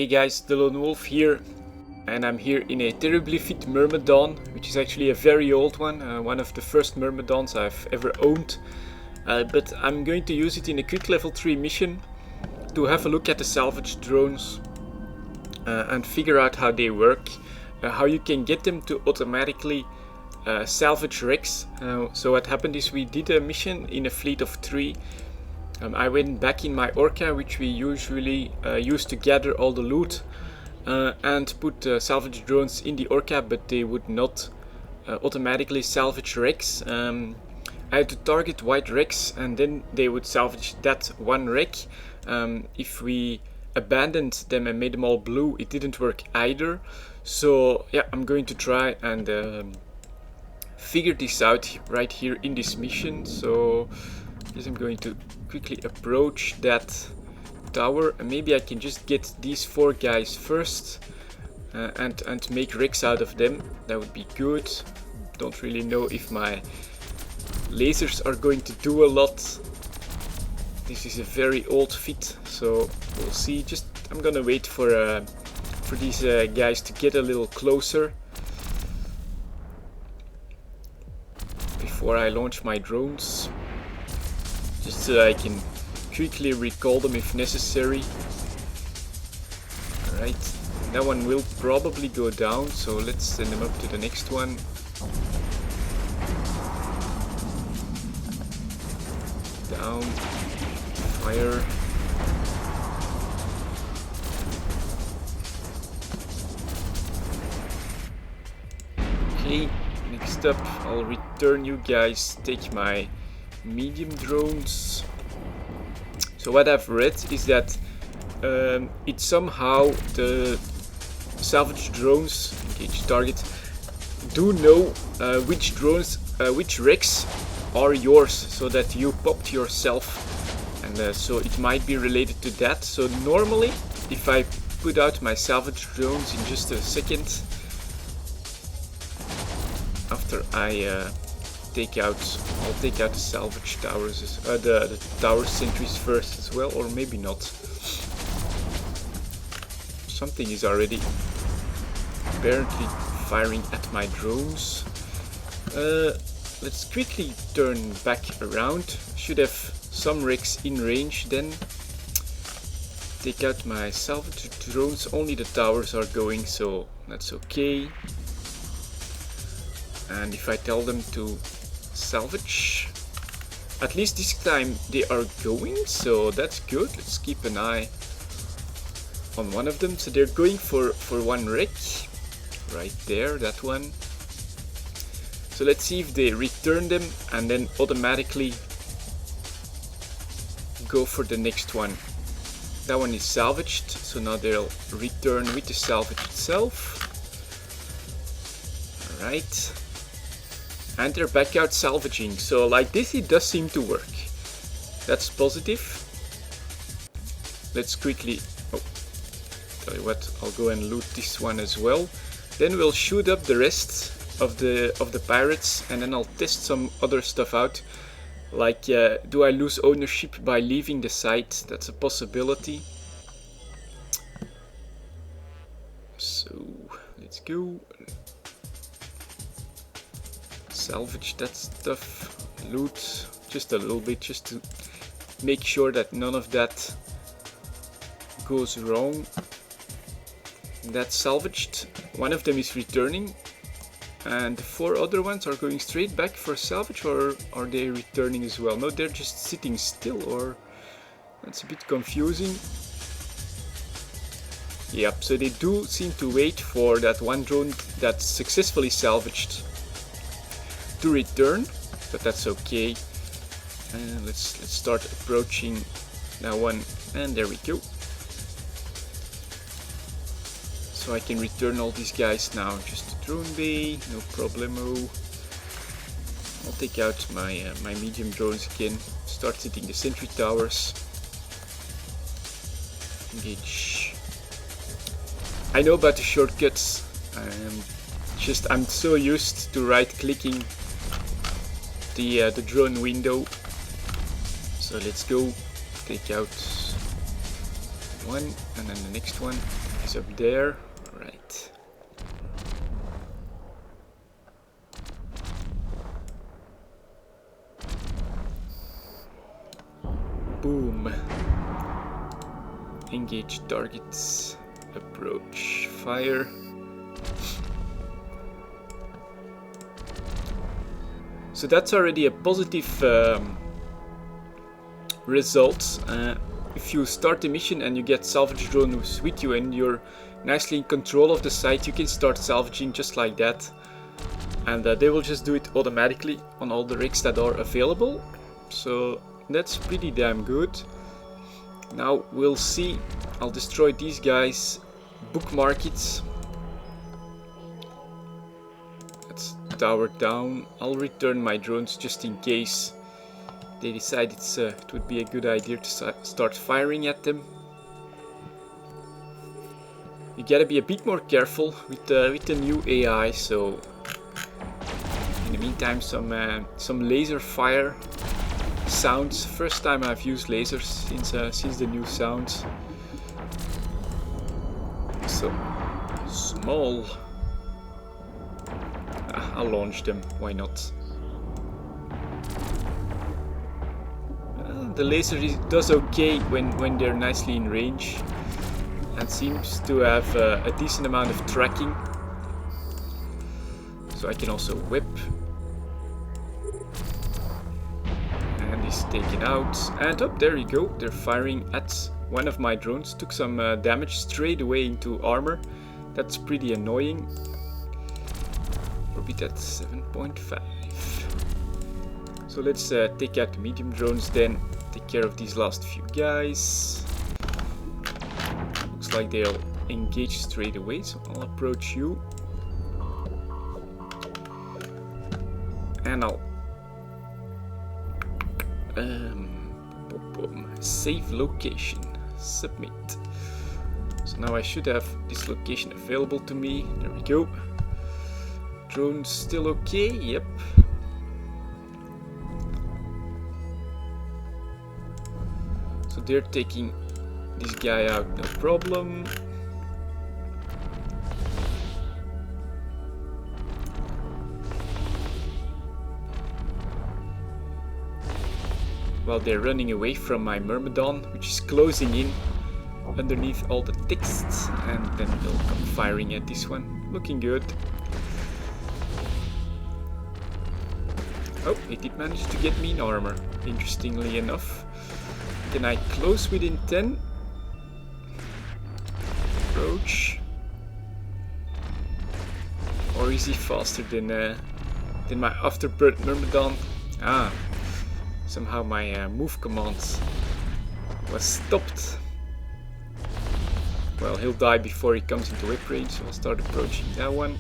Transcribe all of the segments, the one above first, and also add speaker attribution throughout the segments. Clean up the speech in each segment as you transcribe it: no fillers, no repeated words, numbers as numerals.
Speaker 1: Hey guys, delonewolf here, and I'm here in a terribly fit myrmidon, which is actually a very old one of the first myrmidons I've ever owned. But I'm going to use it in a quick level 3 mission to have a look at the salvage drones and figure out how they work, how you can get them to automatically salvage wrecks. So what happened is we did a mission in a fleet of 3. I went back in my orca, which we usually use to gather all the loot, and put salvage drones in the orca, but they would not automatically salvage wrecks. I had to target white wrecks and then they would salvage that one wreck. If we abandoned them and made them all blue, it didn't work either. So yeah, I'm going to try and figure this out right here in this mission. So I guess I'm going to quickly approach that tower, and maybe I can just get these 4 guys first and make wrecks out of them. That would be good. Don't really know if my lasers are going to do a lot. This is a very old fit, so we'll see. I'm gonna wait for these guys to get a little closer before I launch my drones, just so I can quickly recall them if necessary. Alright, that one will probably go down, so let's send them up to the next one. Down, fire. Okay, next up I'll return you guys, take my medium drones. So what I've read is that it somehow, the salvage drones, engage target, do know which drones, which wrecks are yours, so that you popped yourself, and so it might be related to that. So normally, if I put out my salvage drones in just a second, after I I'll take out the salvage towers, the tower sentries first as well, or maybe not. Something is already apparently firing at my drones. Let's quickly turn back around. Should have some wrecks in range then. Take out my salvage drones. Only the towers are going, so that's okay. And if I tell them to salvage, at least this time they are going, so that's good. Let's keep an eye on one of them. So they're going for one wreck right there, that one. So let's see if they return them and then automatically go for the next one. That one is salvaged, so now they'll return with the salvage itself. Alright. And they're back out salvaging, so like this it does seem to work. That's positive. Let's quickly, tell you what, I'll go and loot this one as well. Then we'll shoot up the rest of the pirates, and then I'll test some other stuff out. Like, do I lose ownership by leaving the site? That's a possibility. So let's go. Salvage that stuff, loot just a little bit, just to make sure that none of that goes wrong. That's salvaged. One of them is returning, and the 4 other ones are going straight back for salvage, or are they returning as well? No, they're just sitting still, or that's a bit confusing. Yep, so they do seem to wait for that one drone that's successfully salvaged to return, but that's okay. And let's start approaching that one, and there we go. So I can return all these guys now. Just a drone bay, no problemo. I'll take out my my medium drones again. Start hitting the sentry towers. Engage. I know about the shortcuts. I'm so used to right-clicking the drone window. So let's go take out one and then the next one. He's up there. Right. Boom. Engage targets. Approach. Fire. So that's already a positive result. If you start the mission and you get salvage drones with you and you're nicely in control of the site, you can start salvaging just like that. And they will just do it automatically on all the rigs that are available. So that's pretty damn good. Now we'll see. I'll destroy these guys. Bookmark it. Let's tower down. I'll return my drones just in case they decide it would be a good idea to start firing at them. You gotta be a bit more careful with the new AI. So in the meantime, some laser fire sounds. First time I've used lasers since the new sounds. So small. I'll launch them. Why not? The laser does okay when they're nicely in range, and seems to have a decent amount of tracking. So I can also whip. And he's taken out. And up there you go. They're firing at one of my drones. Took some damage straight away into armor. That's pretty annoying. Orbit at 7.5. So let's take out the medium drones then. Take care of these last few guys. Looks like they'll engage straight away, so I'll approach you. And I'll save location, submit. So now I should have this location available to me. There we go. Drone still okay? Yep. So they're taking this guy out, no problem. While they're running away from my Myrmidon, which is closing in underneath all the text, and then they'll come firing at this one. Looking good. Oh, he did manage to get me in armor, interestingly enough. Can I close within 10? Approach. Or is he faster than my Afterbirth Myrmidon? Ah, somehow my move command was stopped. Well, he'll die before he comes into whip range, so I'll start approaching that one.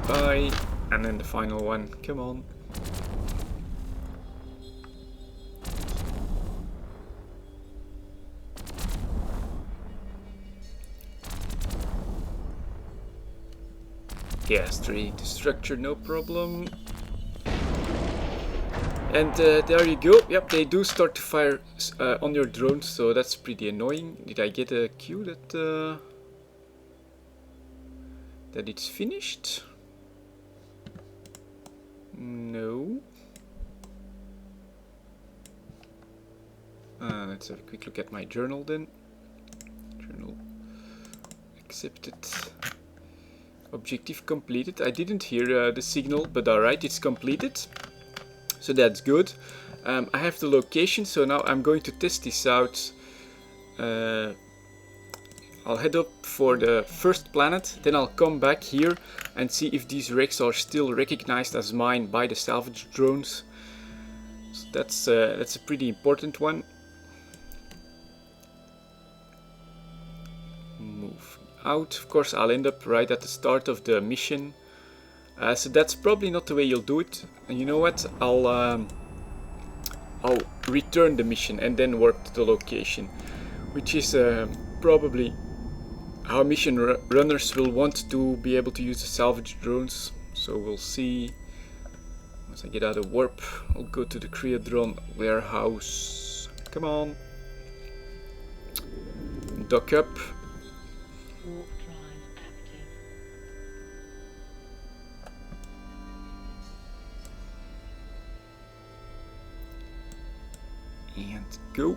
Speaker 1: Bye. And then the final one. Come on. Yeah, straight into structure, no problem. And there you go. Yep, they do start to fire on your drones, so that's pretty annoying. Did I get a cue that it's finished? No. Let's have a quick look at my journal then. Journal accepted. Objective completed. I didn't hear the signal, but alright, it's completed. So that's good. I have the location, so now I'm going to test this out. I'll head up for the first planet, then I'll come back here and see if these wrecks are still recognized as mine by the salvage drones. So that's a pretty important one. Move out. Of course, I'll end up right at the start of the mission. So that's probably not the way you'll do it. And you know what? I'll return the mission and then work to the location, which is probably how mission runners will want to be able to use the salvage drones. So we'll see. Once I get out of warp, I'll go to the Creodron warehouse. Come on. dock up.
Speaker 2: Warp drive active.
Speaker 1: And go.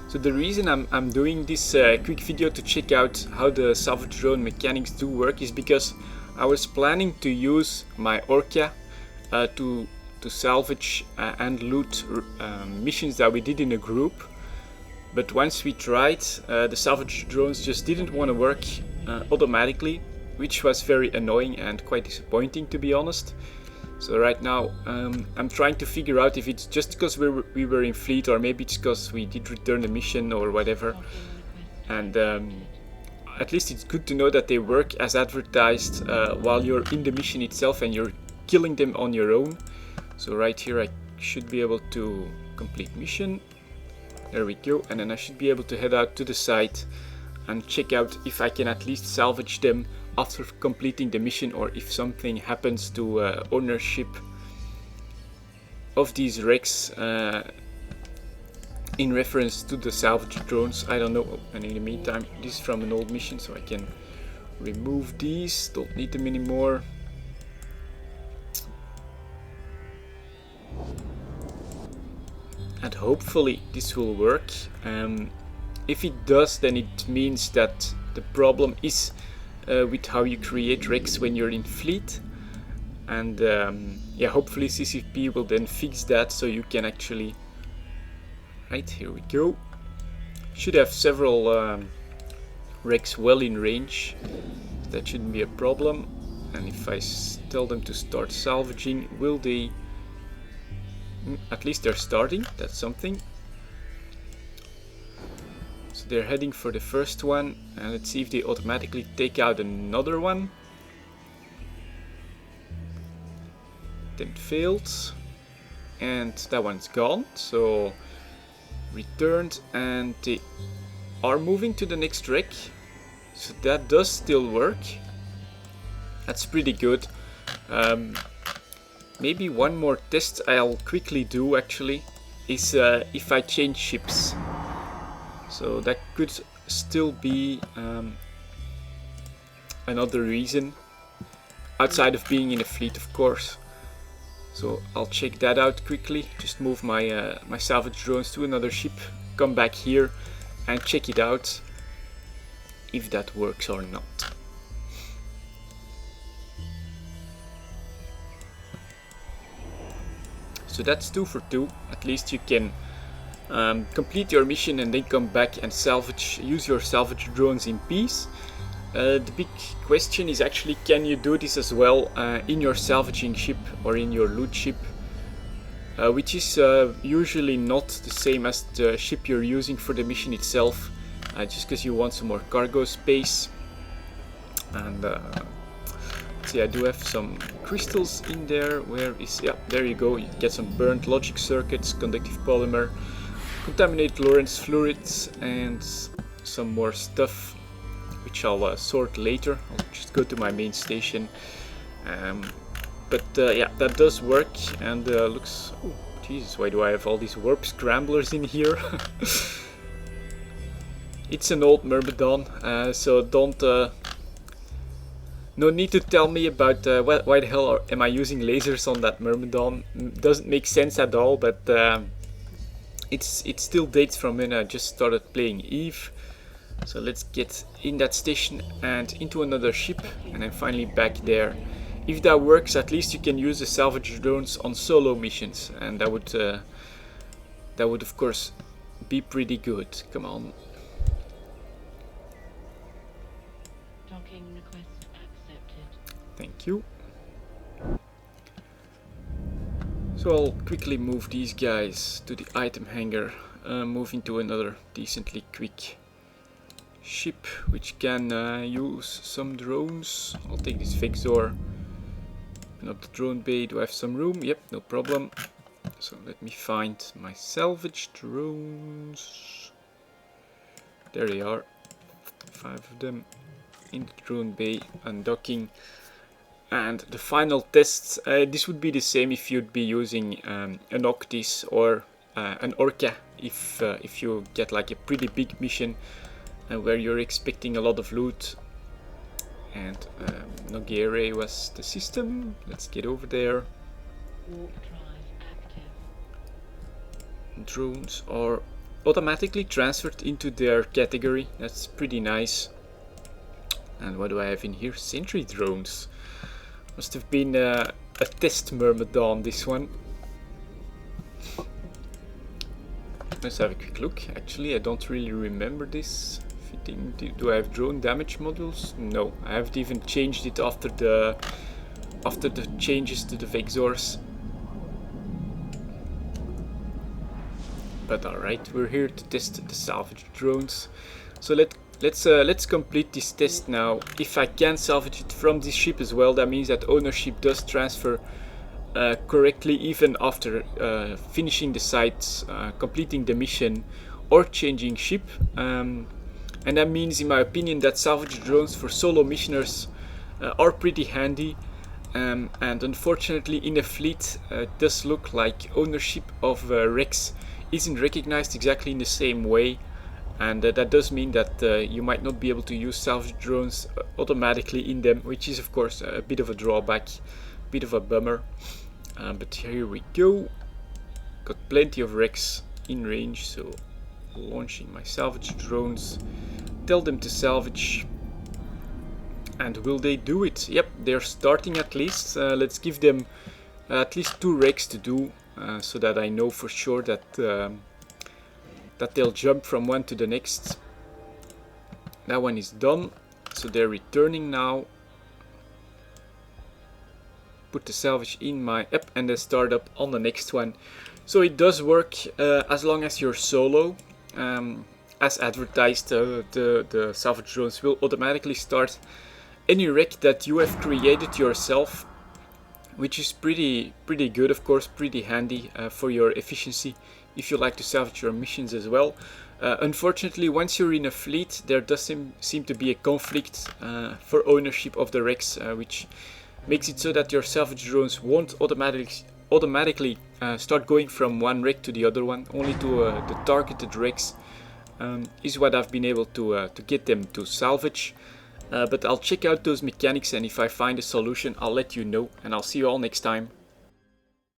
Speaker 1: So the reason I'm doing this quick video to check out how the salvage drone mechanics do work is because I was planning to use my Orca to salvage and loot missions that we did in a group. But once we tried, the salvage drones just didn't want to work automatically, which was very annoying and quite disappointing, to be honest. So right now I'm trying to figure out if it's just because we were in fleet, or maybe it's because we did return the mission or whatever. And at least it's good to know that they work as advertised while you're in the mission itself and you're killing them on your own. So right here I should be able to complete mission. There we go. And then I should be able to head out to the site and check out if I can at least salvage them after completing the mission, or if something happens to ownership of these wrecks in reference to the salvage drones. I don't know. And in the meantime, this is from an old mission, so I can remove these. Don't need them anymore. And hopefully this will work. If it does, then it means that the problem is with how you create wrecks when you're in fleet. And yeah, hopefully CCP will then fix that, so you can actually... Right, here we go. Should have several wrecks well in range. That shouldn't be a problem. And if I tell them to start salvaging, will they... At least they're starting, that's something. So they're heading for the first one, and let's see if they automatically take out another one. Attempt failed, and that one's gone, so returned, and they are moving to the next wreck. So that does still work. That's pretty good. Maybe one more test I'll quickly do actually is if I change ships. So that could still be another reason, outside of being in a fleet, of course. So I'll check that out quickly. Just move my my salvage drones to another ship, come back here and check it out if that works or not. So that's 2 for 2. At least you can complete your mission and then come back and salvage, use your salvage drones in peace. The big question is actually, can you do this as well in your salvaging ship or in your loot ship, which is usually not the same as the ship you're using for the mission itself, just because you want some more cargo space. And see, I do have some crystals in there. Where is... yeah, there you go. You get some burnt logic circuits, conductive polymer, contaminated Lorentz fluids, and some more stuff, which I'll sort later. I'll just go to my main station. But yeah, that does work, and looks... oh, Jesus, why do I have all these warp scramblers in here? It's an old Myrmidon, so don't... no need to tell me about why the hell am I using lasers on that Myrmidon. Doesn't make sense at all, but it still dates from when I just started playing Eve. So let's get in that station and into another ship, and then finally back there. If that works, at least you can use the salvage drones on solo missions, and that would of course be pretty good. Come on.
Speaker 2: Docking request accepted.
Speaker 1: Thank you. So I'll quickly move these guys to the item hangar, move into another decently quick ship which can use some drones. I'll take this Vexor. Open up the drone bay. Do I have some room? Yep, no problem. So let me find my salvage drones. There they are. 5 of them. in the drone bay, undocking. And the final tests, this would be the same if you'd be using an Octis or an Orca, if you get like a pretty big mission where you're expecting a lot of loot. And Nogere was the system. Let's get over there.
Speaker 2: Warp drive active.
Speaker 1: Drones are automatically transferred into their category. That's pretty nice. And what do I have in here? Sentry drones. Must have been a test Myrmidon, this one. Let's have a quick look. Actually, I don't really remember this. Fitting. Do I have drone damage modules? No, I haven't even changed it after the changes to the Vexors. But alright, we're here to test the salvage drones. So let's complete this test now. If I can salvage it from this ship as well, that means that ownership does transfer correctly even after finishing the site, completing the mission, or changing ship. And that means, in my opinion, that salvage drones for solo missioners are pretty handy. And unfortunately, in a fleet, it does look like ownership of Rex isn't recognized exactly in the same way. And that does mean that you might not be able to use salvage drones automatically in them, which is of course a bit of a drawback, a bit of a bummer. But here we go. Got plenty of Rex in range, so launching my salvage drones. Tell them to salvage. And will they do it? Yep, they're starting at least. Let's give them at least 2 Rex to do, so that I know for sure that that they'll jump from one to the next. That one is done, so they're returning now. Put the salvage in my app and then start up on the next one. So it does work as long as you're solo. As advertised, the salvage drones will automatically start any wreck that you have created yourself, which is pretty good, of course, pretty handy for your efficiency if you like to salvage your missions as well. Unfortunately, once you're in a fleet, there does seem to be a conflict for ownership of the wrecks, which makes it so that your salvage drones won't automatically start going from one wreck to the other one. Only to the targeted wrecks is what I've been able to get them to salvage. But I'll check out those mechanics, and if I find a solution, I'll let you know, and I'll see you all next time.